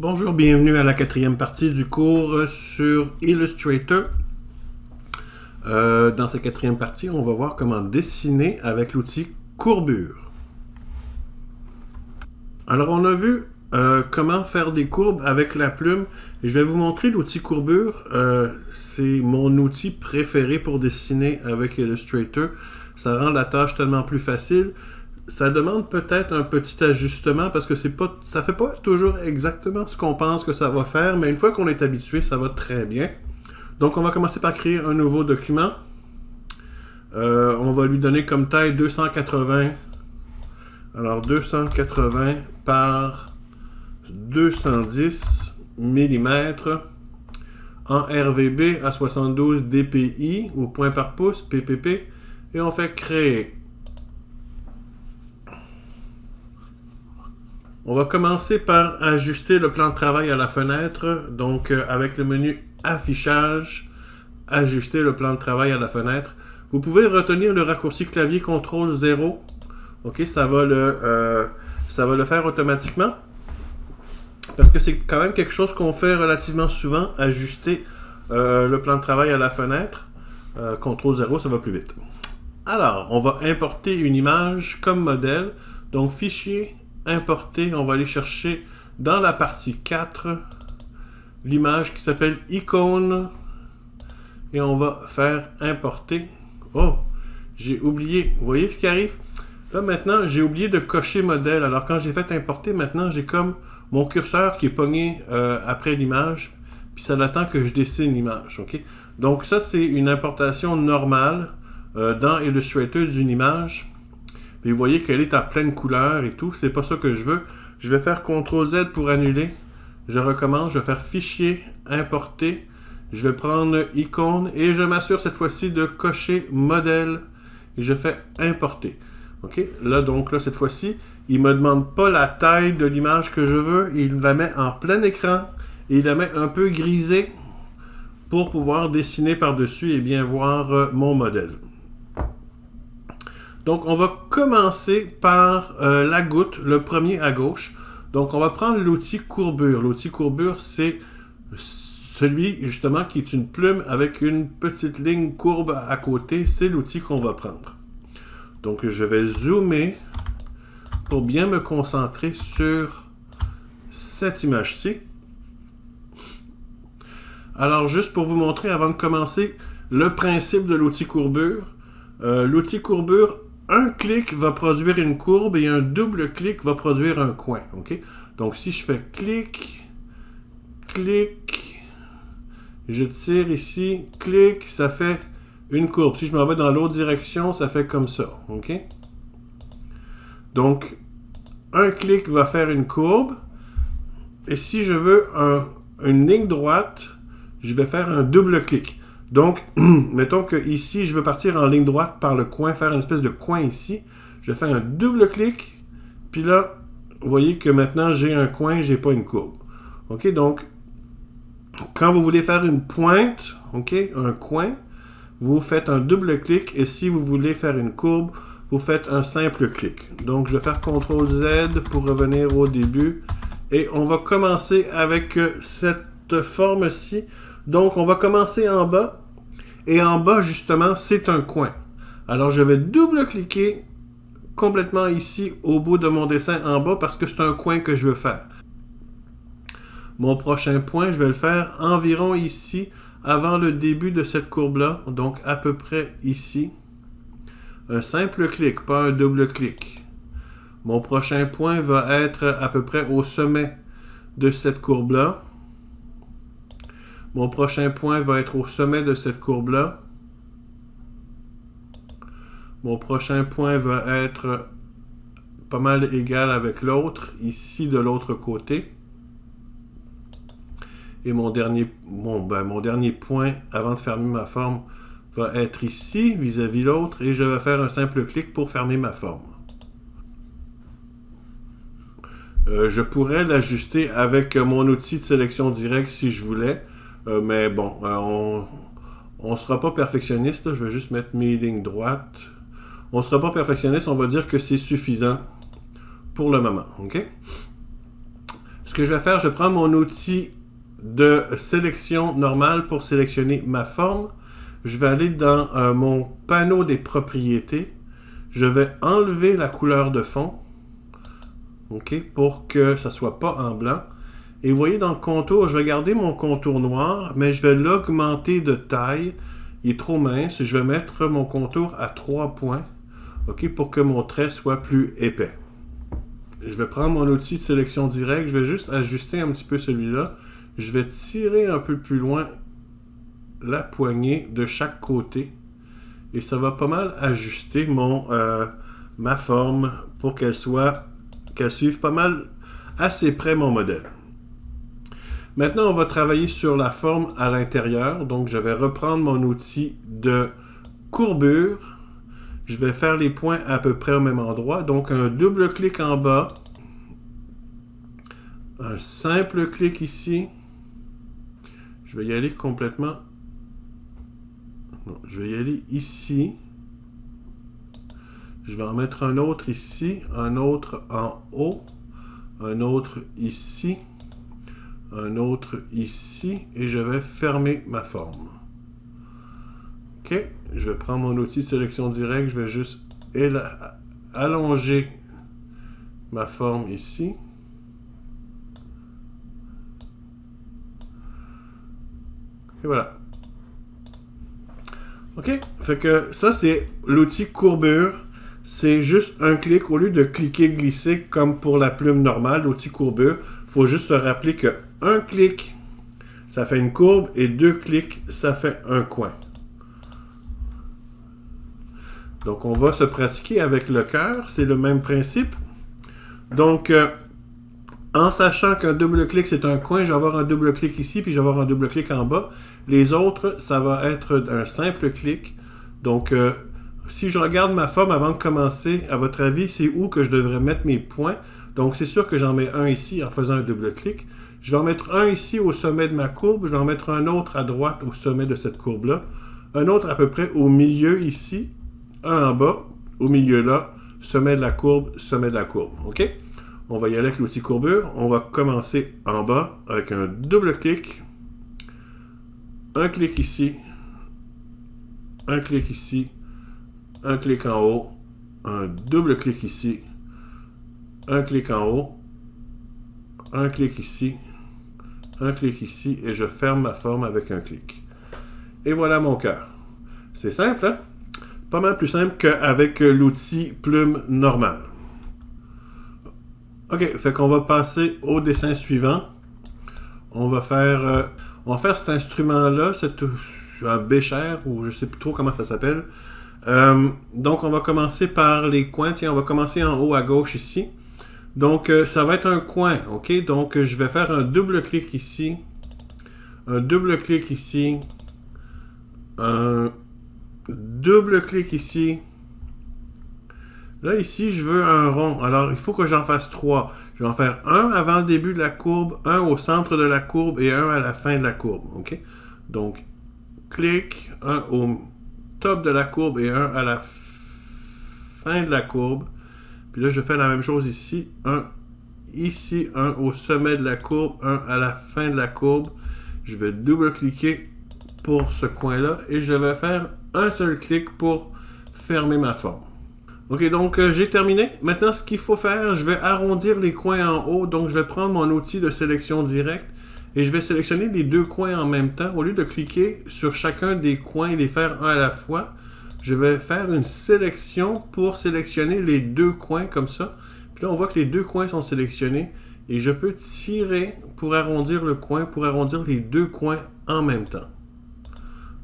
Bonjour, bienvenue à la quatrième partie du cours sur Illustrator. Dans cette quatrième partie, on va voir comment dessiner avec l'outil courbure. Alors, on a vu comment faire des courbes avec la plume. Et je vais vous montrer l'outil courbure. C'est mon outil préféré pour dessiner avec Illustrator. Ça rend la tâche tellement plus facile. Ça demande peut-être un petit ajustement parce que ça ne fait pas toujours exactement ce qu'on pense que ça va faire, mais une fois qu'on est habitué, ça va très bien. Donc, on va commencer par créer un nouveau document. On va lui donner comme taille 280. Alors, 280 par 210 mm en RVB à 72 dpi ou point par pouce, PPP, et on fait créer. On va commencer par ajuster le plan de travail à la fenêtre. Donc, avec le menu Affichage, ajuster le plan de travail à la fenêtre. Vous pouvez retenir le raccourci clavier CTRL 0. OK, ça va le faire automatiquement. Parce que c'est quand même quelque chose qu'on fait relativement souvent, ajuster le plan de travail à la fenêtre. CTRL 0, ça va plus vite. Alors, on va importer une image comme modèle. Donc, fichier, importer, on va aller chercher dans la partie 4 l'image qui s'appelle icône et on va faire importer. Oh, j'ai oublié. Vous voyez ce qui arrive? Là maintenant, j'ai oublié de cocher modèle. Alors quand j'ai fait importer, maintenant j'ai comme mon curseur qui est pogné après l'image, puis ça attend que je dessine l'image. Okay? Donc ça, c'est une importation normale dans Illustrator d'une image. Puis vous voyez qu'elle est à pleine couleur et tout. C'est pas ça que je veux. Je vais faire CTRL Z pour annuler. Je recommence. Je vais faire Fichier, Importer. Je vais prendre Icône et je m'assure cette fois-ci de cocher Modèle. Et je fais Importer. OK? Là, donc, là, cette fois-ci, il ne me demande pas la taille de l'image que je veux. Il la met en plein écran et il la met un peu grisée pour pouvoir dessiner par-dessus et bien voir mon modèle. Donc, on va commencer par la goutte, le premier à gauche. Donc, on va prendre l'outil courbure. L'outil courbure, c'est celui, justement, qui est une plume avec une petite ligne courbe à côté. C'est l'outil qu'on va prendre. Donc, je vais zoomer pour bien me concentrer sur cette image-ci. Alors, juste pour vous montrer, avant de commencer, le principe de l'outil courbure. L'outil courbure, un clic va produire une courbe et un double clic va produire un coin. Okay? Donc, si je fais clic, clic, je tire ici, clic, ça fait une courbe. Si je m'en vais dans l'autre direction, ça fait comme ça. Okay? Donc, un clic va faire une courbe. Et si je veux une ligne droite, je vais faire un double clic. Donc, mettons que ici, je veux partir en ligne droite par le coin, faire une espèce de coin ici. Je fais un double clic, puis là, vous voyez que maintenant, j'ai un coin, j'ai pas une courbe. OK, donc, quand vous voulez faire une pointe, OK, un coin, vous faites un double clic, et si vous voulez faire une courbe, vous faites un simple clic. Donc, je vais faire CTRL Z pour revenir au début, et on va commencer avec cette forme-ci. Donc, on va commencer en bas. Et en bas, justement, c'est un coin. Alors, je vais double-cliquer complètement ici au bout de mon dessin en bas parce que c'est un coin que je veux faire. Mon prochain point, je vais le faire environ ici, avant le début de cette courbe-là. Donc, à peu près ici. Un simple clic, pas un double-clic. Mon prochain point va être à peu près au sommet de cette courbe-là. Mon prochain point va être au sommet de cette courbe-là. Mon prochain point va être pas mal égal avec l'autre, ici de l'autre côté. Et mon dernier point, avant de fermer ma forme, va être ici, vis-à-vis l'autre, et je vais faire un simple clic pour fermer ma forme. Je pourrais l'ajuster avec mon outil de sélection directe si je voulais. Mais bon, on ne sera pas perfectionniste. Là. Je vais juste mettre mes lignes droites. On ne sera pas perfectionniste. On va dire que c'est suffisant pour le moment. OK? Ce que je vais faire, je prends mon outil de sélection normale pour sélectionner ma forme. Je vais aller dans mon panneau des propriétés. Je vais enlever la couleur de fond, OK, pour que ça ne soit pas en blanc. Et vous voyez dans le contour, je vais garder mon contour noir, mais je vais l'augmenter de taille. Il est trop mince. Je vais mettre mon contour à 3 points, OK, pour que mon trait soit plus épais. Je vais prendre mon outil de sélection directe. Je vais juste ajuster un petit peu celui-là. Je vais tirer un peu plus loin la poignée de chaque côté. Et ça va pas mal ajuster ma forme pour qu'elle suive pas mal assez près mon modèle. Maintenant, on va travailler sur la forme à l'intérieur. Donc, je vais reprendre mon outil de courbure. Je vais faire les points à peu près au même endroit. Donc, un double clic en bas. Un simple clic ici. Je vais y aller complètement. Non, je vais y aller ici. Je vais en mettre un autre ici. Un autre en haut. Un autre ici. Un autre ici. Et je vais fermer ma forme. OK. Je vais prendre mon outil de sélection directe. Je vais juste allonger ma forme ici. Et voilà. OK? Fait que ça, c'est l'outil courbure. C'est juste un clic. Au lieu de cliquer, glisser comme pour la plume normale, l'outil courbure, il faut juste se rappeler que un clic, ça fait une courbe, et 2 clics, ça fait un coin. Donc, on va se pratiquer avec le cœur. C'est le même principe. Donc, en sachant qu'un double clic, c'est un coin, je vais avoir un double clic ici, puis je vais avoir un double clic en bas. Les autres, ça va être un simple clic. Donc, si je regarde ma forme avant de commencer, à votre avis, c'est où que je devrais mettre mes points? Donc, c'est sûr que j'en mets un ici en faisant un double clic. Je vais en mettre un ici au sommet de ma courbe. Je vais en mettre un autre à droite au sommet de cette courbe-là. Un autre à peu près au milieu ici. Un en bas, au milieu là, sommet de la courbe, sommet de la courbe. OK? On va y aller avec l'outil courbure. On va commencer en bas avec un double clic. Un clic ici. Un clic ici. Un clic en haut. Un double clic ici. Un clic en haut. Un clic ici. Un clic ici. Et je ferme ma forme avec un clic. Et voilà mon cœur. C'est simple, hein? Pas mal plus simple qu'avec l'outil plume normal. OK, fait qu'on va passer au dessin suivant. On va faire cet instrument-là, un bécher, ou je ne sais plus trop comment ça s'appelle. Donc, on va commencer par les coins. Tiens, on va commencer en haut à gauche ici. Donc, ça va être un coin, OK? Donc, je vais faire un double clic ici. Un double clic ici. Un double clic ici. Là, ici, je veux un rond. Alors, il faut que j'en fasse 3. Je vais en faire un avant le début de la courbe, un au centre de la courbe et un à la fin de la courbe. OK? Donc, clic, un au top de la courbe et un à la fin de la courbe. Puis là, je fais la même chose ici. Un ici, un au sommet de la courbe, un à la fin de la courbe. Je vais double-cliquer pour ce coin-là et je vais faire un seul clic pour fermer ma forme. OK, donc j'ai terminé. Maintenant, ce qu'il faut faire, je vais arrondir les coins en haut. Donc, je vais prendre mon outil de sélection directe et je vais sélectionner les deux coins en même temps. Au lieu de cliquer sur chacun des coins et les faire un à la fois, je vais faire une sélection pour sélectionner les deux coins comme ça. Puis là, on voit que les deux coins sont sélectionnés et je peux tirer pour arrondir le coin, pour arrondir les deux coins en même temps.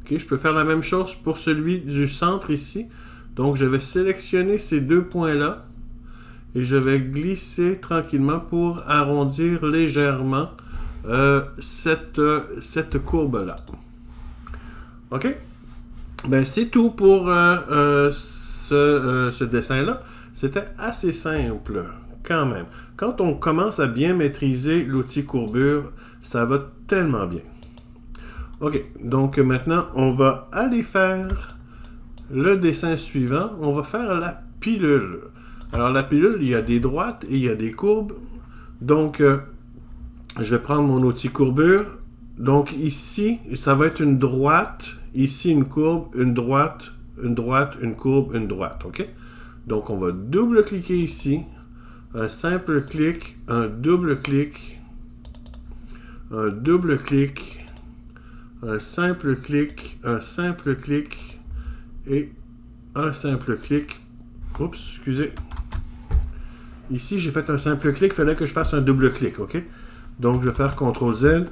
OK, je peux faire la même chose pour celui du centre ici. Donc, je vais sélectionner ces deux points-là et je vais glisser tranquillement pour arrondir légèrement cette courbe-là. OK? Ben, c'est tout pour ce dessin-là. C'était assez simple, quand même. Quand on commence à bien maîtriser l'outil courbure, ça va tellement bien. OK, donc maintenant, on va aller faire le dessin suivant. On va faire la pilule. Alors, la pilule, il y a des droites et il y a des courbes. Donc, je vais prendre mon outil courbure. Donc ici, ça va être une droite. Ici, une courbe, une droite, une courbe, une droite. OK? Donc, on va double-cliquer ici. Un simple clic, un double-clic, un double-clic, un simple clic et un simple clic. Oups, excusez. Ici, j'ai fait un simple clic. Il fallait que je fasse un double-clic. OK? Donc, je vais faire CTRL-Z.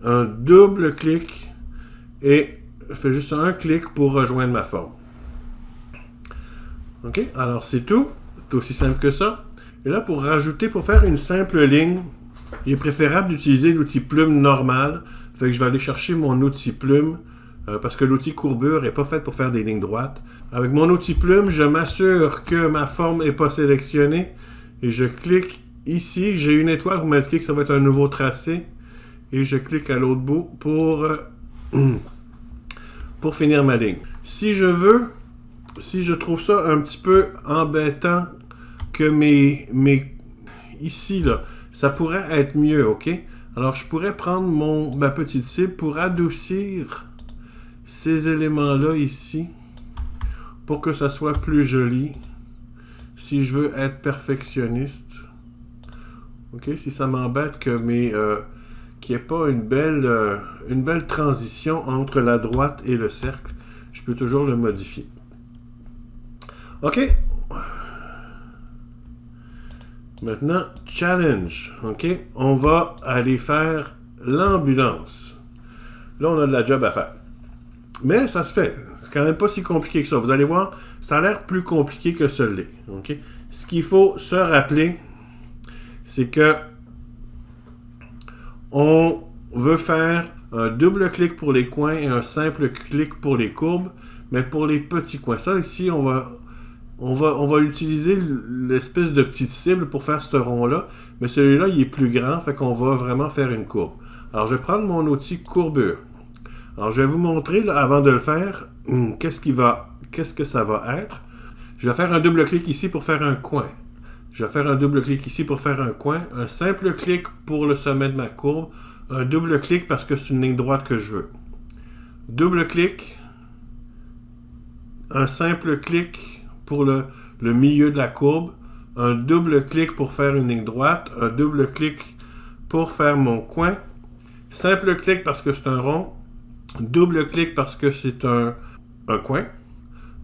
Un double-clic et je fais juste un clic pour rejoindre ma forme. OK? Alors, c'est tout. C'est aussi simple que ça. Et là, pour rajouter, pour faire une simple ligne, il est préférable d'utiliser l'outil plume normal. Fait que je vais aller chercher mon outil plume parce que l'outil courbure n'est pas fait pour faire des lignes droites. Avec mon outil plume, je m'assure que ma forme n'est pas sélectionnée et je clique ici. J'ai une étoile, vous m'indiquez que ça va être un nouveau tracé. Et je clique à l'autre bout pour finir ma ligne. Si je trouve ça un petit peu embêtant que ici, là, ça pourrait être mieux, OK? Alors, je pourrais prendre ma petite cible pour adoucir ces éléments-là ici pour que ça soit plus joli. Si je veux être perfectionniste. OK? Si ça m'embête que qu'il n'y ait pas une belle transition entre la droite et le cercle, je peux toujours le modifier. OK. Maintenant, challenge. OK. On va aller faire l'ambulance. Là, on a de la job à faire. Mais ça se fait. C'est quand même pas si compliqué que ça. Vous allez voir, ça a l'air plus compliqué que ce l'est. OK. Ce qu'il faut se rappeler, c'est que on veut faire un double clic pour les coins et un simple clic pour les courbes, mais pour les petits coins. Ça, ici, on va utiliser l'espèce de petite cible pour faire ce rond-là, mais celui-là, il est plus grand, fait qu'on va vraiment faire une courbe. Alors, je vais prendre mon outil courbure. Alors, je vais vous montrer, là, avant de le faire, qu'est-ce que ça va être. Je vais faire un double clic ici pour faire un coin. Je vais faire un double clic ici pour faire un coin, un simple clic pour le sommet de ma courbe, un double clic parce que c'est une ligne droite que je veux. Double clic, un simple clic pour le milieu de la courbe, un double clic pour faire une ligne droite, un double clic pour faire mon coin, simple clic parce que c'est un rond, double clic parce que c'est un coin,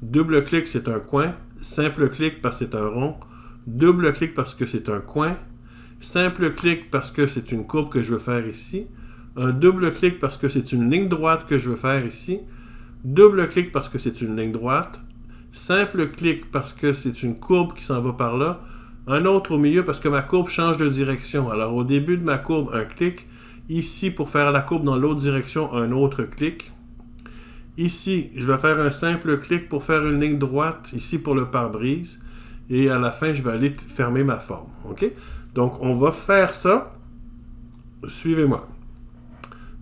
double clic c'est un coin, simple clic parce que c'est un rond, double clic parce que c'est un coin, simple clic parce que c'est une courbe que je veux faire ici, un double clic parce que c'est une ligne droite que je veux faire ici, double clic parce que c'est une ligne droite, simple clic parce que c'est une courbe qui s'en va par là, un autre au milieu parce que ma courbe change de direction. Alors au début de ma courbe, un clic, ici pour faire la courbe dans l'autre direction, un autre clic. Ici, je vais faire un simple clic pour faire une ligne droite, ici pour le pare-brise. Et à la fin, je vais aller fermer ma forme. OK? Donc, on va faire ça. Suivez-moi.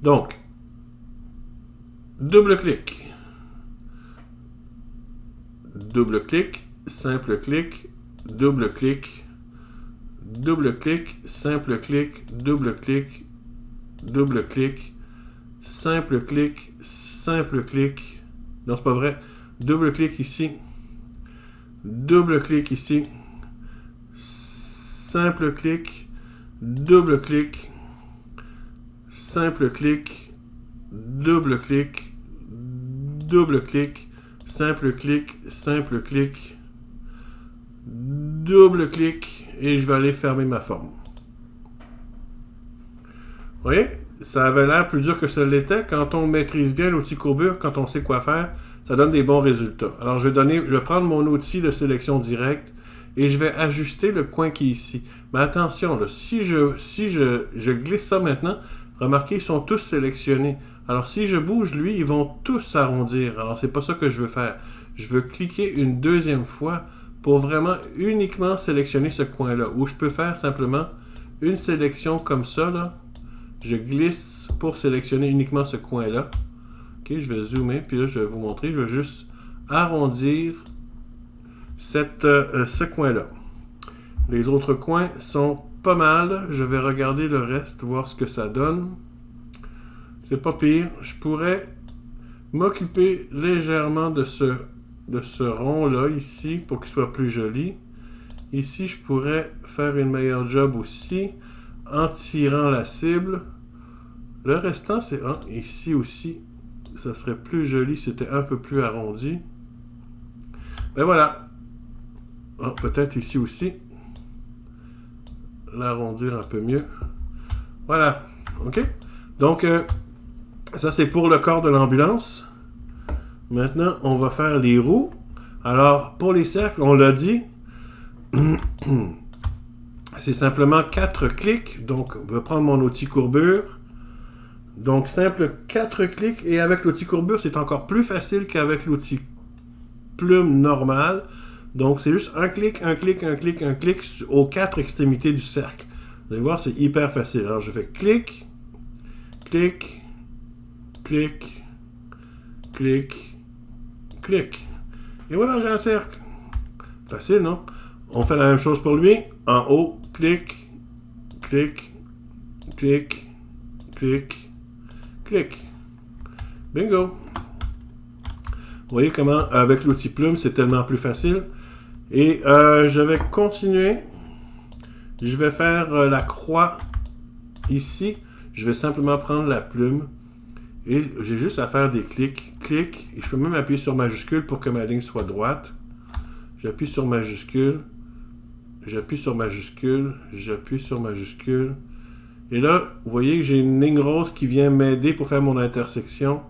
Donc, double clic. Double clic, simple clic, double clic, double clic, simple clic, double clic, double clic, simple clic, simple clic. Non, c'est pas vrai. Double clic ici. Double clic ici, simple clic, double clic, simple clic, double clic, double clic, simple clic, double clic, et je vais aller fermer ma forme. Vous voyez, ça avait l'air plus dur que ça l'était. Quand on maîtrise bien l'outil courbure, quand on sait quoi faire, ça donne des bons résultats. Alors, je vais prendre mon outil de sélection directe et je vais ajuster le coin qui est ici. Mais attention, là, si je glisse ça maintenant, remarquez, ils sont tous sélectionnés. Alors, si je bouge lui, ils vont tous s'arrondir. Alors, c'est pas ça que je veux faire. Je veux cliquer une deuxième fois pour vraiment uniquement sélectionner ce coin-là, où je peux faire simplement une sélection comme ça, là. Je glisse pour sélectionner uniquement ce coin-là. OK, je vais zoomer, puis là, je vais vous montrer. Je vais juste arrondir ce coin-là. Les autres coins sont pas mal. Je vais regarder le reste, voir ce que ça donne. C'est pas pire. Je pourrais m'occuper légèrement de ce rond-là, ici, pour qu'il soit plus joli. Ici, je pourrais faire une meilleure job aussi, en tirant la cible. Le restant, c'est ici aussi. Ça serait plus joli si c'était un peu plus arrondi. Ben voilà. Peut-être ici aussi. L'arrondir un peu mieux. Voilà. OK? Donc, ça, c'est pour le corps de l'ambulance. Maintenant, on va faire les roues. Alors, pour les cercles, on l'a dit, c'est simplement 4 clics. Donc, je vais prendre mon outil courbure. Donc, simple 4 clics. Et avec l'outil courbure, c'est encore plus facile qu'avec l'outil plume normal. Donc, c'est juste un clic, un clic, un clic, un clic aux 4 extrémités du cercle. Vous allez voir, c'est hyper facile. Alors, je fais clic, clic, clic, clic, clic. Et voilà, j'ai un cercle. Facile, non? On fait la même chose pour lui. En haut, clic, clic, clic, clic, clic. Bingo! Vous voyez comment, avec l'outil plume, c'est tellement plus facile. Et je vais continuer. Je vais faire la croix ici. Je vais simplement prendre la plume. Et j'ai juste à faire des clics. Clic. Et je peux même appuyer sur majuscule pour que ma ligne soit droite. J'appuie sur majuscule. J'appuie sur majuscule. J'appuie sur majuscule. Et là, vous voyez que j'ai une ligne rose qui vient m'aider pour faire mon intersection.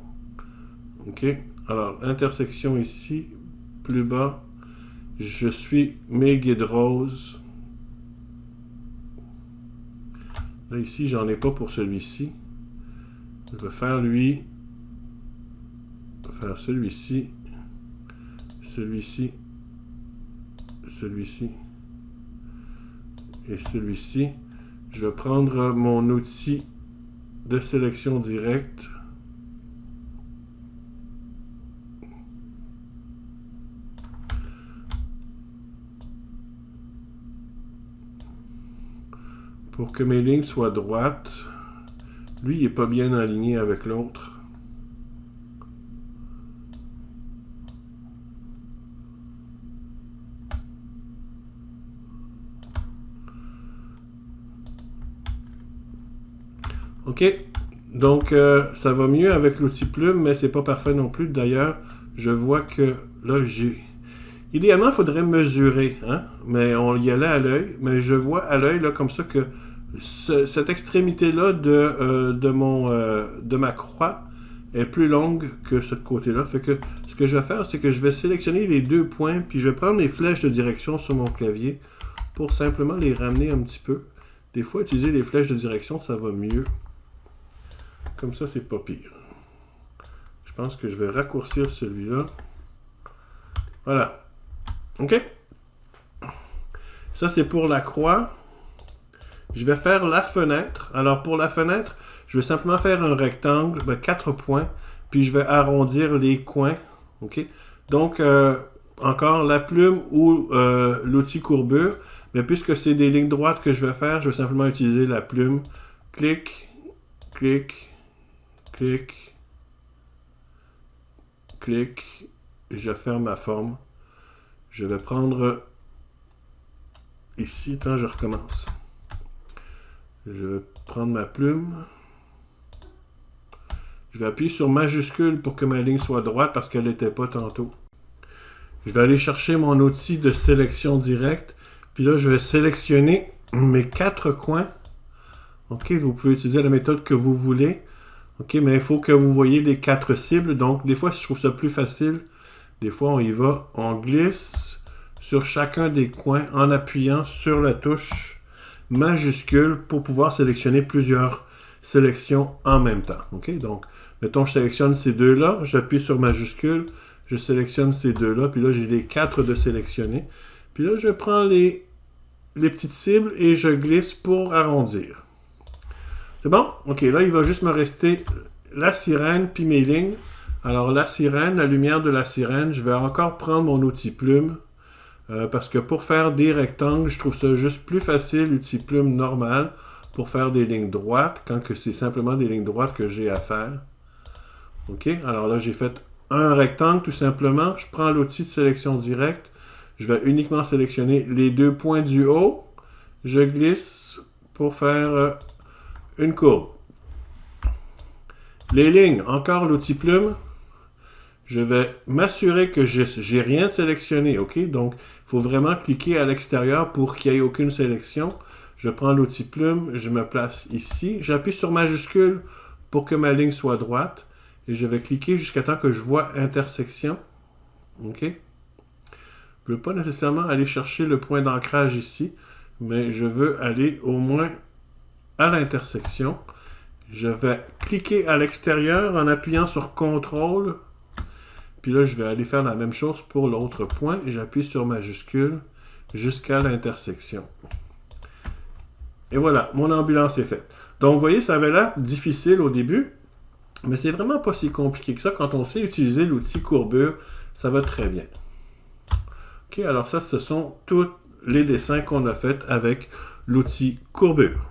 OK. Alors, intersection ici. Plus bas. Je suis mes guides roses. Là, ici, j'en ai pas pour celui-ci. Je vais faire lui. Je vais faire celui-ci. Celui-ci. Celui-ci. Et celui-ci. Je vais prendre mon outil de sélection directe. Pour que mes lignes soient droites. Lui, il n'est pas bien aligné avec l'autre. OK. Donc, ça va mieux avec l'outil plume, mais c'est pas parfait non plus. D'ailleurs, je vois que là, j'ai... Idéalement, il faudrait mesurer, hein? Mais on y allait à l'œil. Mais je vois à l'œil, là, comme ça, que cette extrémité-là de ma croix est plus longue que ce côté-là. Fait que ce que je vais faire, c'est que je vais sélectionner les 2 points, puis je vais prendre les flèches de direction sur mon clavier pour simplement les ramener un petit peu. Des fois, utiliser les flèches de direction, ça va mieux. Comme ça, c'est pas pire. Je pense que je vais raccourcir celui-là. Voilà. OK? Ça, c'est pour la croix. Je vais faire la fenêtre. Alors, pour la fenêtre, je vais simplement faire un rectangle, 4 points, puis je vais arrondir les coins. OK? Donc, encore la plume ou l'outil courbure. Mais puisque c'est des lignes droites que je vais faire, je vais simplement utiliser la plume. Clic, clic, clic, clic. Je ferme ma forme. Je vais prendre ici, quand je recommence. Je vais prendre ma plume. Je vais appuyer sur majuscule pour que ma ligne soit droite parce qu'elle n'était pas tantôt. Je vais aller chercher mon outil de sélection directe. Puis là, je vais sélectionner mes 4 coins. OK, vous pouvez utiliser la méthode que vous voulez. OK, mais il faut que vous voyez les 4 cibles. Donc, des fois, je trouve ça plus facile. Des fois, on y va. On glisse sur chacun des coins en appuyant sur la touche majuscule pour pouvoir sélectionner plusieurs sélections en même temps. OK, donc, mettons, je sélectionne ces 2-là. J'appuie sur majuscule. Je sélectionne ces 2-là. Puis là, j'ai les 4 de sélectionner. Puis là, je prends les petites cibles et je glisse pour arrondir. C'est bon? OK, là, il va juste me rester la sirène puis mes lignes. Alors, la sirène, la lumière de la sirène, je vais encore prendre mon outil plume. parce que pour faire des rectangles, je trouve ça juste plus facile, l'outil plume normal, pour faire des lignes droites, quand que c'est simplement des lignes droites que j'ai à faire. OK, alors là, j'ai fait un rectangle tout simplement. Je prends l'outil de sélection directe. Je vais uniquement sélectionner les deux points du haut. Je glisse pour faire une courbe. Les lignes, encore l'outil plume. Je vais m'assurer que j'ai rien sélectionné, OK? Donc, il faut vraiment cliquer à l'extérieur pour qu'il n'y ait aucune sélection. Je prends l'outil plume, je me place ici. J'appuie sur majuscule pour que ma ligne soit droite. Et je vais cliquer jusqu'à temps que je vois intersection. OK? Je ne veux pas nécessairement aller chercher le point d'ancrage ici, mais je veux aller au moins à l'intersection. Je vais cliquer à l'extérieur en appuyant sur CTRL. Puis là, je vais aller faire la même chose pour l'autre point. J'appuie sur majuscule jusqu'à l'intersection. Et voilà, mon ambulance est faite. Donc, vous voyez, ça avait l'air difficile au début, mais c'est vraiment pas si compliqué que ça. Quand on sait utiliser l'outil courbure, ça va très bien. OK, alors ça, ce sont tous les dessins qu'on a faits avec l'outil courbure.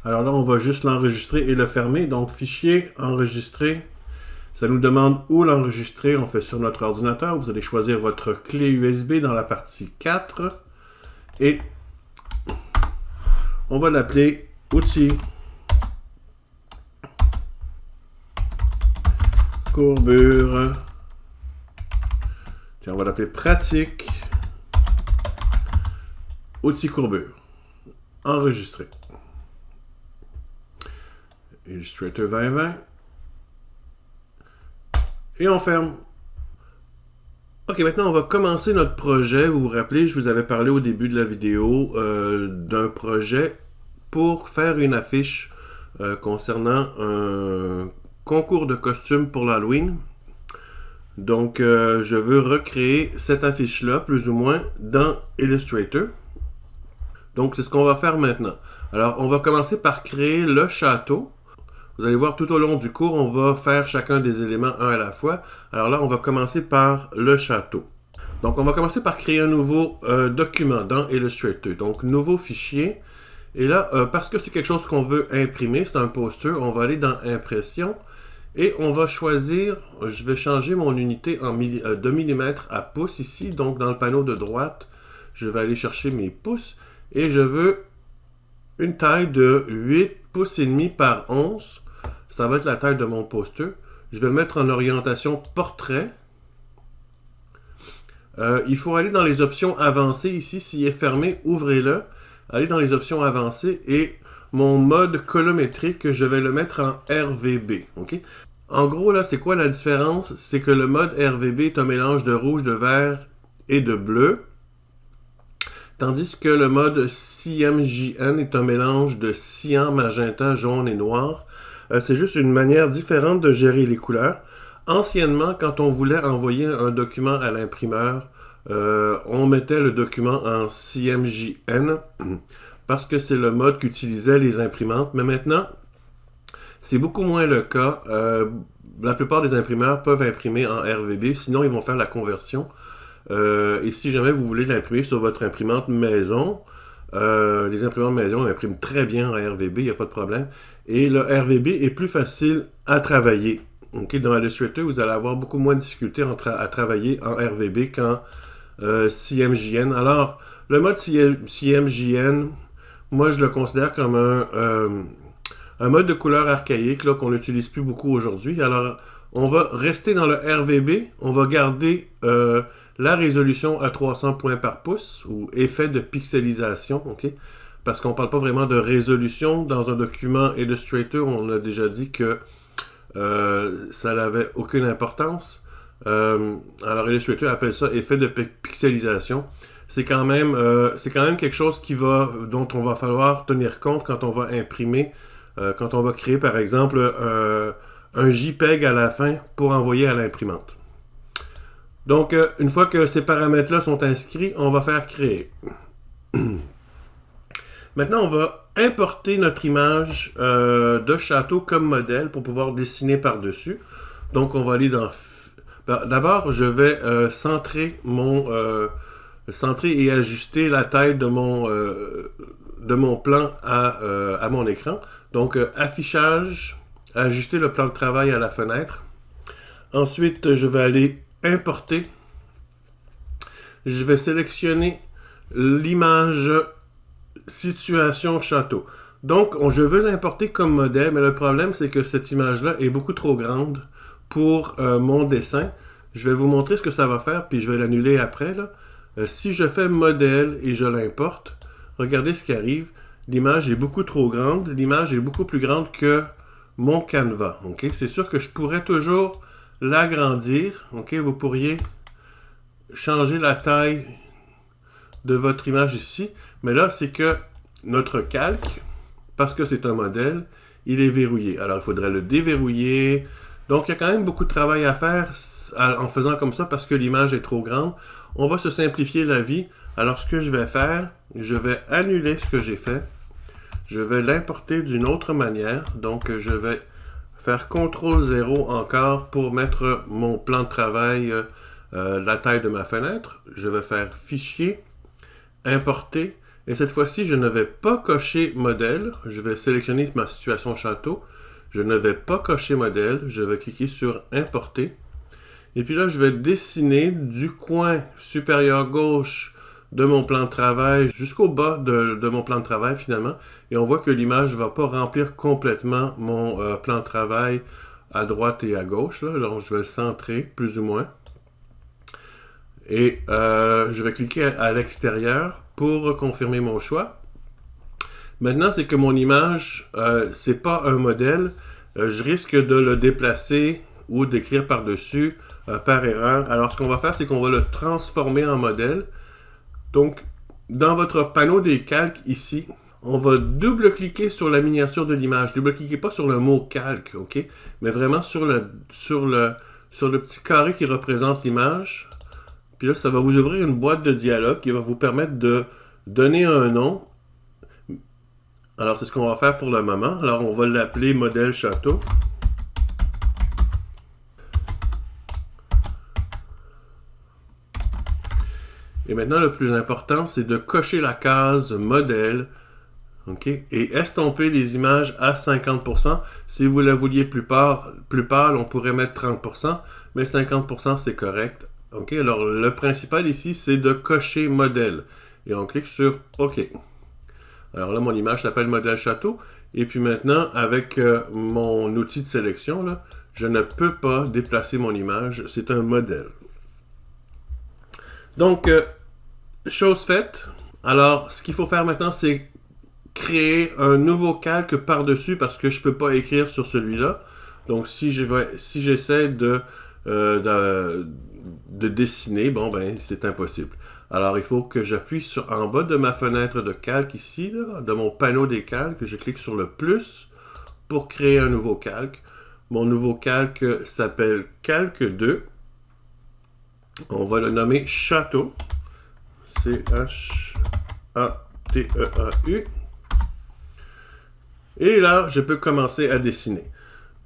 Alors là, on va juste l'enregistrer et le fermer. Donc, fichier, enregistrer. Ça nous demande où l'enregistrer. On fait sur notre ordinateur. Vous allez choisir votre clé USB dans la partie 4. Et on va l'appeler outil courbure. Tiens, on va l'appeler pratique outil courbure. Enregistrer. Illustrator 2020. Et on ferme. OK, maintenant on va commencer notre projet. Vous vous rappelez, je vous avais parlé au début de la vidéo d'un projet pour faire une affiche concernant un concours de costumes pour l'Halloween. Donc, je veux recréer cette affiche-là, plus ou moins, dans Illustrator. Donc, c'est ce qu'on va faire maintenant. Alors, on va commencer par créer le château. Vous allez voir, tout au long du cours, on va faire chacun des éléments un à la fois. Alors là, on va commencer par le château. Donc, on va commencer par créer un nouveau document dans Illustrator. Donc, nouveau fichier. Et là, parce que c'est quelque chose qu'on veut imprimer, c'est un poster, on va aller dans Impression. Et on va choisir, je vais changer mon unité de millimètres à pouces ici. Donc, dans le panneau de droite, je vais aller chercher mes pouces. Et je veux une taille de 8 pouces et demi par 11. Ça va être la taille de mon poster. Je vais le mettre en orientation portrait. Il faut aller dans les options avancées ici. S'il est fermé, ouvrez-le. Allez dans les options avancées et mon mode colométrique, je vais le mettre en RVB. Okay? En gros, là, c'est quoi la différence? C'est que le mode RVB est un mélange de rouge, de vert et de bleu. Tandis que le mode CMJN est un mélange de cyan, magenta, jaune et noir. C'est juste une manière différente de gérer les couleurs. Anciennement, quand on voulait envoyer un document à l'imprimeur, on mettait le document en CMJN parce que c'est le mode qu'utilisaient les imprimantes. Mais maintenant, c'est beaucoup moins le cas. La plupart des imprimeurs peuvent imprimer en RVB, sinon ils vont faire la conversion. Et si jamais vous voulez l'imprimer sur votre imprimante maison, les imprimantes maison impriment très bien en RVB, il n'y a pas de problème. Et le RVB est plus facile à travailler. Okay? Dans Illustrator, vous allez avoir beaucoup moins de difficultés à travailler en RVB qu'en CMJN. Alors, le mode CMJN, moi je le considère comme un mode de couleur archaïque là, qu'on n'utilise plus beaucoup aujourd'hui. Alors, on va rester dans le RVB, on va garder la résolution à 300 points par pouce, ou effet de pixelisation, ok? Parce qu'on ne parle pas vraiment de résolution. Dans un document Illustrator, on a déjà dit que ça n'avait aucune importance. Alors Illustrator appelle ça effet de pixelisation. C'est quand même quelque chose dont on va falloir tenir compte quand on va imprimer, quand on va créer par exemple un JPEG à la fin pour envoyer à l'imprimante. Donc, une fois que ces paramètres-là sont inscrits, on va faire créer. Maintenant, on va importer notre image de château comme modèle pour pouvoir dessiner par-dessus. Donc, on va aller dans... D'abord, je vais centrer mon centrer et ajuster la taille de mon plan à mon écran. Donc, affichage, ajuster le plan de travail à la fenêtre. Ensuite, je vais aller importer. Je vais sélectionner l'image situation château. Donc, je veux l'importer comme modèle, mais le problème, c'est que cette image-là est beaucoup trop grande pour mon dessin. Je vais vous montrer ce que ça va faire, puis je vais l'annuler après, là. Si je fais modèle et je l'importe, regardez ce qui arrive. L'image est beaucoup trop grande. L'image est beaucoup plus grande que mon canevas. Okay? C'est sûr que je pourrais toujours l'agrandir. Okay? Vous pourriez changer la taille de votre image ici. Mais là, c'est que notre calque, parce que c'est un modèle, il est verrouillé. Alors, il faudrait le déverrouiller. Donc, il y a quand même beaucoup de travail à faire en faisant comme ça parce que l'image est trop grande. On va se simplifier la vie. Alors, ce que je vais faire, je vais annuler ce que j'ai fait. Je vais l'importer d'une autre manière. Donc, je vais faire CTRL-0 encore pour mettre mon plan de travail, la taille de ma fenêtre. Je vais faire Fichier, Importer. Et cette fois-ci, je ne vais pas cocher Modèle. Je vais sélectionner ma situation château. Je ne vais pas cocher Modèle. Je vais cliquer sur Importer. Et puis là, je vais dessiner du coin supérieur gauche de mon plan de travail jusqu'au bas de mon plan de travail finalement. Et on voit que l'image ne va pas remplir complètement mon plan de travail à droite et à gauche. Là. Donc, je vais le centrer plus ou moins. Et je vais cliquer à l'extérieur pour confirmer mon choix. Maintenant, c'est que mon image, c'est pas un modèle. Je risque de le déplacer ou d'écrire par-dessus par erreur. Alors, ce qu'on va faire, c'est qu'on va le transformer en modèle. Donc, dans votre panneau des calques ici, on va double-cliquer sur la miniature de l'image. Double-cliquez pas sur le mot calque, ok? Mais vraiment sur le petit carré qui représente l'image. Puis là, ça va vous ouvrir une boîte de dialogue qui va vous permettre de donner un nom. Alors, c'est ce qu'on va faire pour le moment. Alors, on va l'appeler modèle château. Et maintenant, le plus important, c'est de cocher la case modèle. Okay? Et estomper les images à 50%. Si vous la vouliez plus pâle, on pourrait mettre 30%, mais 50% c'est correct. Okay? Alors, le principal ici, c'est de cocher modèle. Et on clique sur OK. Alors là, mon image s'appelle modèle château. Et puis maintenant, avec mon outil de sélection, là, je ne peux pas déplacer mon image. C'est un modèle. Donc, chose faite. Alors, ce qu'il faut faire maintenant, c'est créer un nouveau calque par-dessus parce que je ne peux pas écrire sur celui-là. Donc, si j'essaie de dessiner, bon, ben, c'est impossible. Alors, il faut que j'appuie en bas de ma fenêtre de calque ici, là, de mon panneau des calques. Je clique sur le plus pour créer un nouveau calque. Mon nouveau calque s'appelle Calque 2. On va le nommer Château. C-H-A-T-E-A-U. Et là, je peux commencer à dessiner.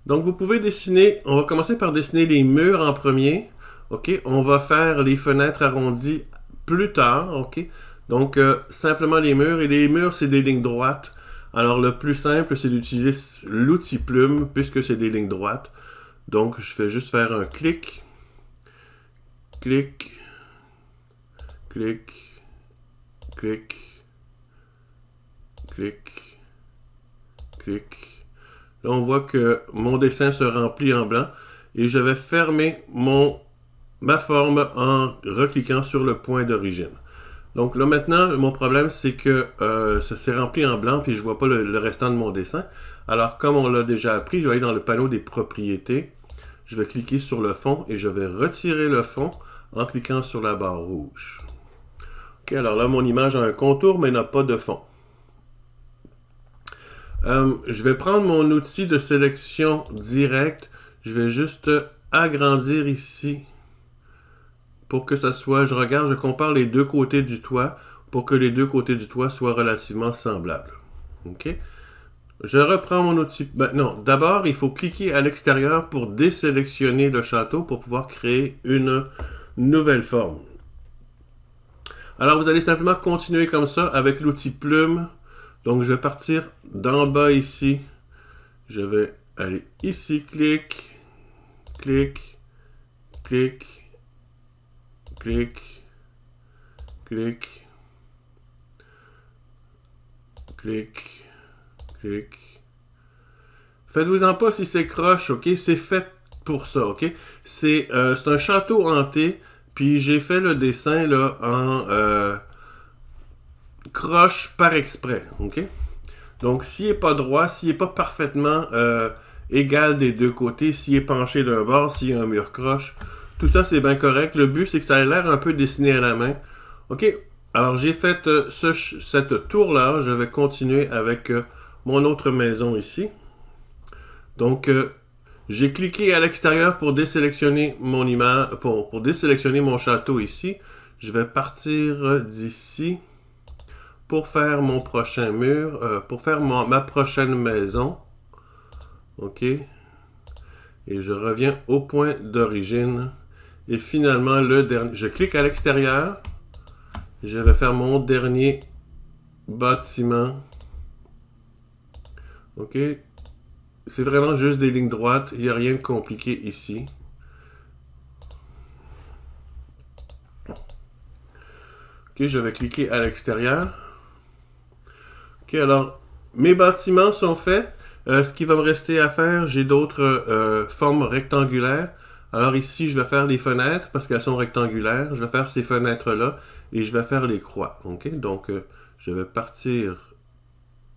Donc, vous pouvez dessiner, on va commencer par dessiner les murs en premier. OK, on va faire les fenêtres arrondies plus tard. OK, donc simplement les murs. Et les murs, c'est des lignes droites. Alors, le plus simple, c'est d'utiliser l'outil plume puisque c'est des lignes droites. Donc, je fais juste faire un clic. Clic. Clic. Clic. Clic. Clic. Là, on voit que mon dessin se remplit en blanc et je vais fermer ma forme en recliquant sur le point d'origine. Donc là, maintenant, mon problème, c'est que ça s'est rempli en blanc puis je ne vois pas le restant de mon dessin. Alors, comme on l'a déjà appris, je vais aller dans le panneau des propriétés. Je vais cliquer sur le fond et je vais retirer le fond en cliquant sur la barre rouge. OK, alors là, mon image a un contour, mais n'a pas de fond. Je vais prendre mon outil de sélection directe. Je vais juste agrandir ici pour que ça soit, je compare les deux côtés du toit pour que les deux côtés du toit soient relativement semblables. OK? Je reprends mon outil. Non, d'abord, il faut cliquer à l'extérieur pour désélectionner le château pour pouvoir créer une nouvelle forme. Alors, vous allez simplement continuer comme ça avec l'outil plume. Donc, je vais partir d'en bas ici. Je vais aller ici, clic, clic, clic, clic, clic, clic, clic. Faites-vous-en pas si c'est croche, ok? C'est fait pour ça, ok? C'est un château hanté, puis j'ai fait le dessin là en croche par exprès, ok? Donc, s'il n'est pas droit, s'il n'est pas parfaitement égal des deux côtés, s'il est penché d'un bord, s'il y a un mur croche, tout ça, c'est bien correct. Le but, c'est que ça ait l'air un peu dessiné à la main. OK, alors j'ai fait cette tour-là. Je vais continuer avec mon autre maison ici. Donc, j'ai cliqué à l'extérieur pour désélectionner mon image, pour désélectionner mon château ici. Je vais partir d'ici pour faire mon prochain mur, pour faire ma prochaine maison. OK. Et je reviens au point d'origine. Et finalement, le dernier. Je clique à l'extérieur. Je vais faire mon dernier bâtiment. OK. C'est vraiment juste des lignes droites. Il n'y a rien de compliqué ici. OK, je vais cliquer à l'extérieur. OK, alors, mes bâtiments sont faits. Ce qui va me rester à faire, j'ai d'autres formes rectangulaires. Alors ici, je vais faire les fenêtres parce qu'elles sont rectangulaires. Je vais faire ces fenêtres-là et je vais faire les croix. OK? Donc, je vais partir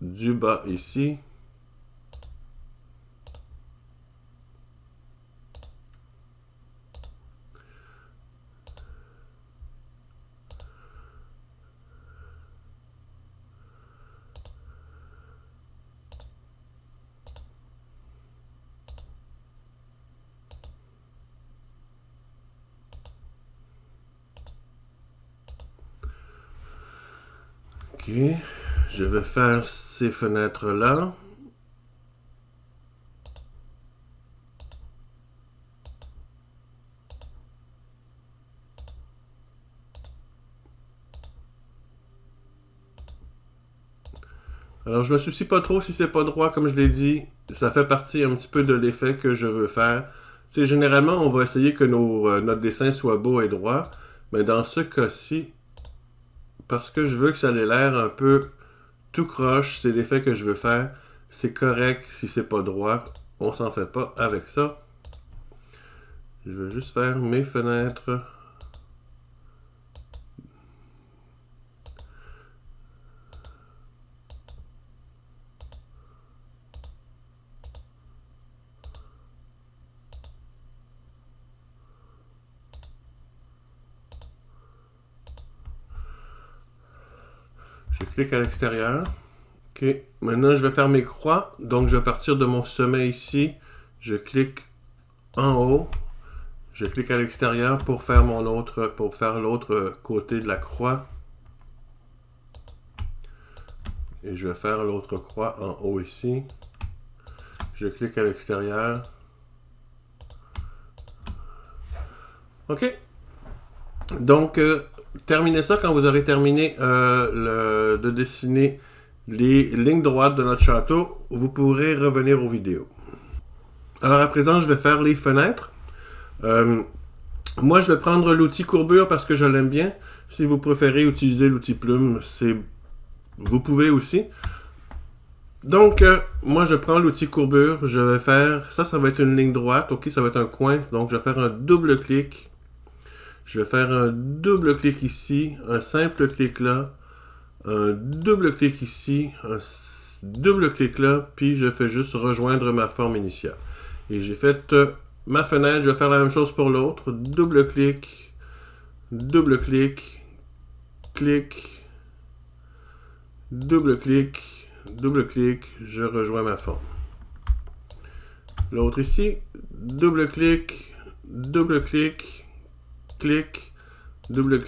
du bas ici. OK. Je vais faire ces fenêtres-là. Alors, je me soucie pas trop si c'est pas droit, comme je l'ai dit. Ça fait partie un petit peu de l'effet que je veux faire. Tu sais, généralement, on va essayer que notre dessin soit beau et droit. Mais dans ce cas-ci, parce que je veux que ça ait l'air un peu tout croche, c'est l'effet que je veux faire. C'est correct si c'est pas droit. On s'en fait pas avec ça. Je vais juste faire mes fenêtres. Je clique à l'extérieur. OK. Maintenant, je vais faire mes croix. Donc, je vais partir de mon sommet ici. Je clique en haut. Je clique à l'extérieur pour faire l'autre côté de la croix. Et je vais faire l'autre croix en haut ici. Je clique à l'extérieur. OK. Donc, terminez ça quand vous aurez terminé de dessiner les lignes droites de notre château. Vous pourrez revenir aux vidéos. Alors, à présent, je vais faire les fenêtres. Moi, je vais prendre l'outil courbure parce que je l'aime bien. Si vous préférez utiliser l'outil plume, vous pouvez aussi. Donc, moi, je prends l'outil courbure. Je vais faire... Ça va être une ligne droite. OK, ça va être un coin. Donc, je vais faire un double clic. Je vais faire un double clic ici. Un simple clic là. Un double clic ici. Un double clic là. Puis, je fais juste rejoindre ma forme initiale. Et j'ai fait... ma fenêtre, je vais faire la même chose pour l'autre. Double clic, clic, double clic, je rejoins ma forme. L'autre ici, double clic, clic, double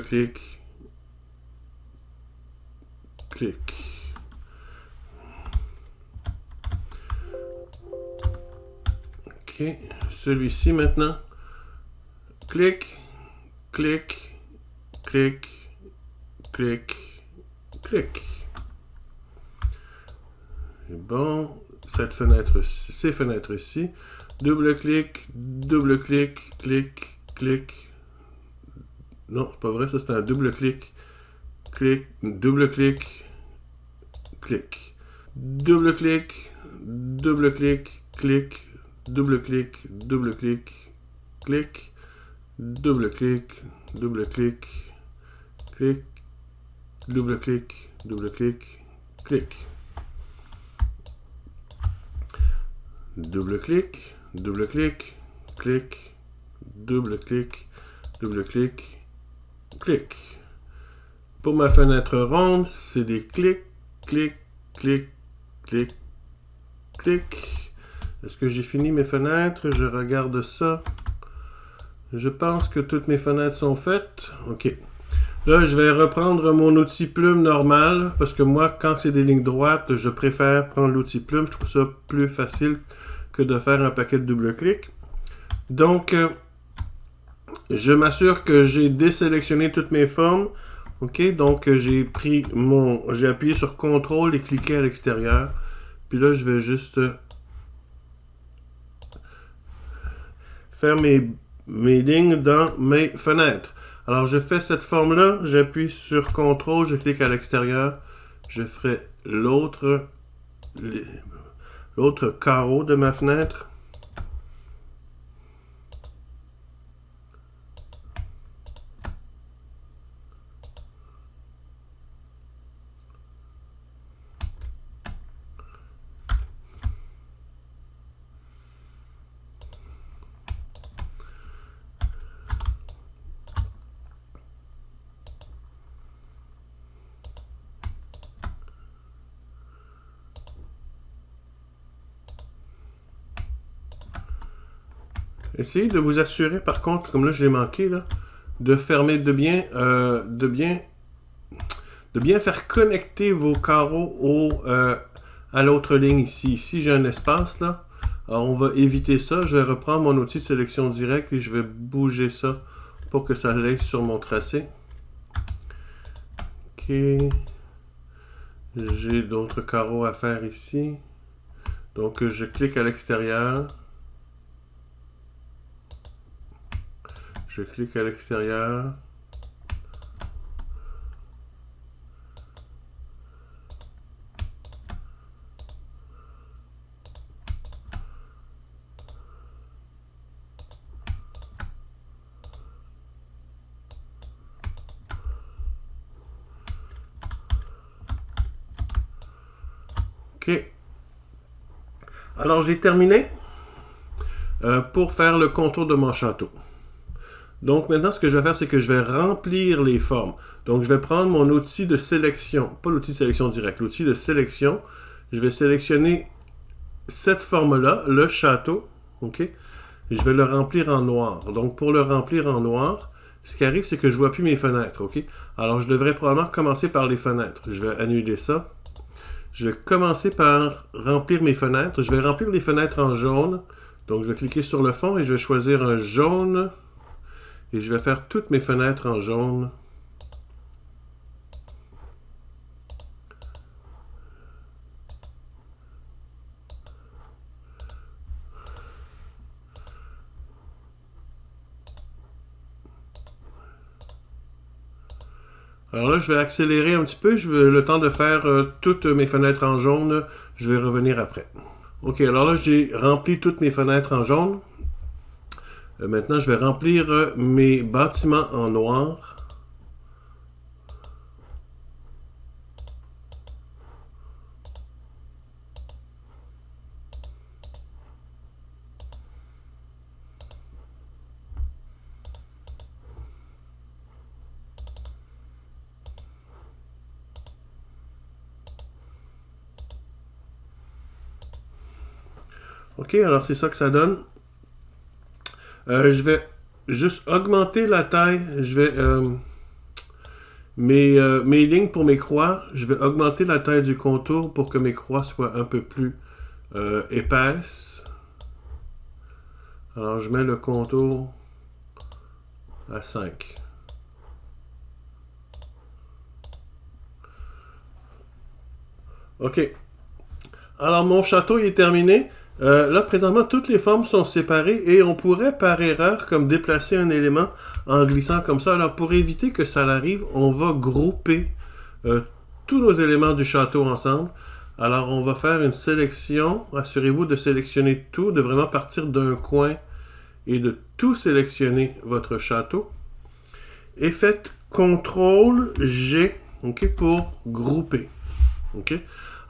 clic, clic. OK. Celui-ci maintenant. Clic, clic, clic, clic, clic. Et bon, cette fenêtre, ces fenêtres ici, double-clic, clic, clic. Non, c'est pas vrai, ça c'est un double-clic, clic, double-clic, clic. Double-clic, double-clic, clic, double-clic, double-clic, clic, double-clic, double-clic, clic, double-clic, double-clic, clic. Double-clic, double-clic, clic, double-clic, double-clic, clic. Pour ma fenêtre ronde, c'est des clics, clic, clic, clic, clic. Est-ce que j'ai fini mes fenêtres? Je regarde ça. Je pense que toutes mes fenêtres sont faites. OK. Là, je vais reprendre mon outil plume normal, parce que moi, quand c'est des lignes droites, je préfère prendre l'outil plume. Je trouve ça plus facile que de faire un paquet de double-clic. Donc, je m'assure que j'ai désélectionné toutes mes formes. OK, donc j'ai appuyé sur CTRL et cliqué à l'extérieur. Puis là, je vais juste faire mes lignes dans mes fenêtres. Alors, je fais cette forme-là, j'appuie sur CTRL, je clique à l'extérieur. Je ferai l'autre carreau de ma fenêtre. Essayez de vous assurer, par contre, comme là je l'ai manqué, là, de fermer, de bien faire connecter vos carreaux à l'autre ligne ici. Ici, j'ai un espace, là. Alors, on va éviter ça. Je vais reprendre mon outil de sélection directe et je vais bouger ça pour que ça aille sur mon tracé. OK. J'ai d'autres carreaux à faire ici. Donc, je clique à l'extérieur. Je clique à l'extérieur. OK. Alors, j'ai terminé pour faire le contour de mon château. Donc, maintenant, ce que je vais faire, c'est que je vais remplir les formes. Donc, je vais prendre mon outil de sélection, pas l'outil de sélection directe, l'outil de sélection. Je vais sélectionner cette forme-là, le château, OK? Et je vais le remplir en noir. Donc, pour le remplir en noir, ce qui arrive, c'est que je ne vois plus mes fenêtres, OK? Alors, je devrais probablement commencer par les fenêtres. Je vais annuler ça. Je vais commencer par remplir mes fenêtres. Je vais remplir les fenêtres en jaune. Donc, je vais cliquer sur le fond et je vais choisir un jaune. Et je vais faire toutes mes fenêtres en jaune. Alors là, je vais accélérer un petit peu. Je veux le temps de faire toutes mes fenêtres en jaune. Je vais revenir après. OK, alors là, j'ai rempli toutes mes fenêtres en jaune. Maintenant, je vais remplir mes bâtiments en noir. OK, alors c'est ça que ça donne. Je vais juste augmenter la taille. Je vais mes lignes pour mes croix, je vais augmenter la taille du contour pour que mes croix soient un peu plus épaisses. Alors je mets le contour à 5. OK. Alors, mon château il est terminé. Là, présentement, toutes les formes sont séparées et on pourrait, par erreur, comme déplacer un élément en glissant comme ça. Alors, pour éviter que ça arrive, on va grouper tous nos éléments du château ensemble. Alors, on va faire une sélection. Assurez-vous de sélectionner tout, de vraiment partir d'un coin et de tout sélectionner votre château. Et faites CTRL-G, OK, pour grouper. OK?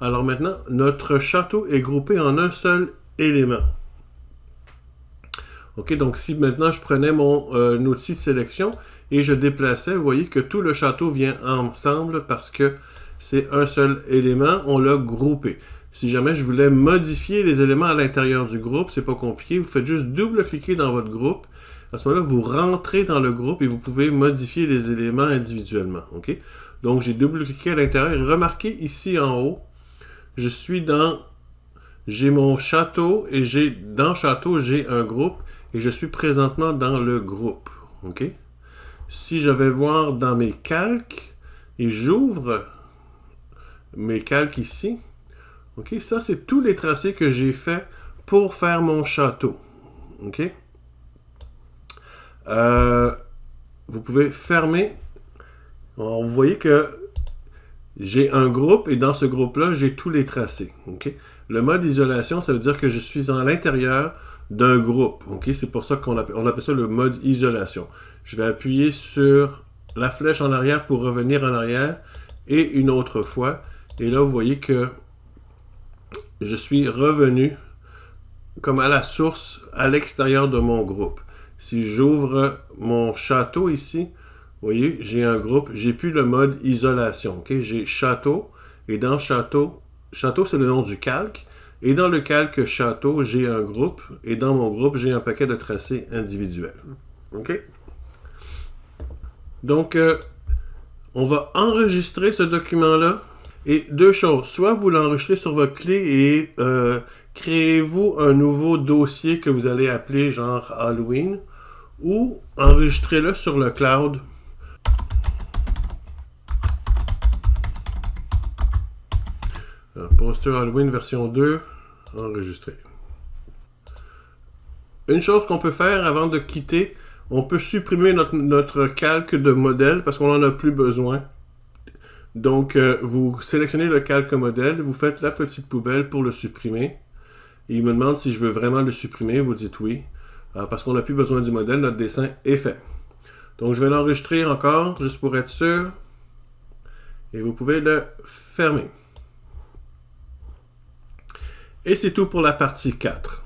Alors maintenant, notre château est groupé en un seul élément. OK, donc si maintenant je prenais mon outil de sélection et je déplaçais, vous voyez que tout le château vient ensemble parce que c'est un seul élément, on l'a groupé. Si jamais je voulais modifier les éléments à l'intérieur du groupe, c'est pas compliqué, vous faites juste double-cliquer dans votre groupe. À ce moment-là, vous rentrez dans le groupe et vous pouvez modifier les éléments individuellement. OK? Donc, j'ai double-cliqué à l'intérieur et remarquez ici en haut, je suis dans... J'ai mon château et dans château, j'ai un groupe et je suis présentement dans le groupe. OK? Si je vais voir dans mes calques et j'ouvre mes calques ici, OK? Ça, c'est tous les tracés que j'ai faits pour faire mon château. OK? Vous pouvez fermer. Alors, vous voyez que j'ai un groupe et dans ce groupe-là, j'ai tous les tracés. Okay? Le mode isolation, ça veut dire que je suis à l'intérieur d'un groupe. Okay? C'est pour ça qu'on appelle ça le mode isolation. Je vais appuyer sur la flèche en arrière pour revenir en arrière et une autre fois. Et là, vous voyez que je suis revenu comme à la source à l'extérieur de mon groupe. Si j'ouvre mon château ici, vous voyez, j'ai un groupe, j'ai plus le mode isolation. Okay? J'ai château, et dans château c'est le nom du calque, et dans le calque château, j'ai un groupe, et dans mon groupe, j'ai un paquet de tracés individuels. OK? Donc, on va enregistrer ce document-là, et deux choses. Soit vous l'enregistrez sur votre clé et créez-vous un nouveau dossier que vous allez appeler genre Halloween, ou enregistrez-le sur le cloud. Poster Halloween version 2, enregistré. Une chose qu'on peut faire avant de quitter, on peut supprimer notre calque de modèle parce qu'on n'en a plus besoin. Donc, vous sélectionnez le calque modèle, vous faites la petite poubelle pour le supprimer. Et il me demande si je veux vraiment le supprimer, vous dites oui. Parce qu'on n'a plus besoin du modèle, notre dessin est fait. Donc, je vais l'enregistrer encore, juste pour être sûr. Et vous pouvez le fermer. Et c'est tout pour la partie 4.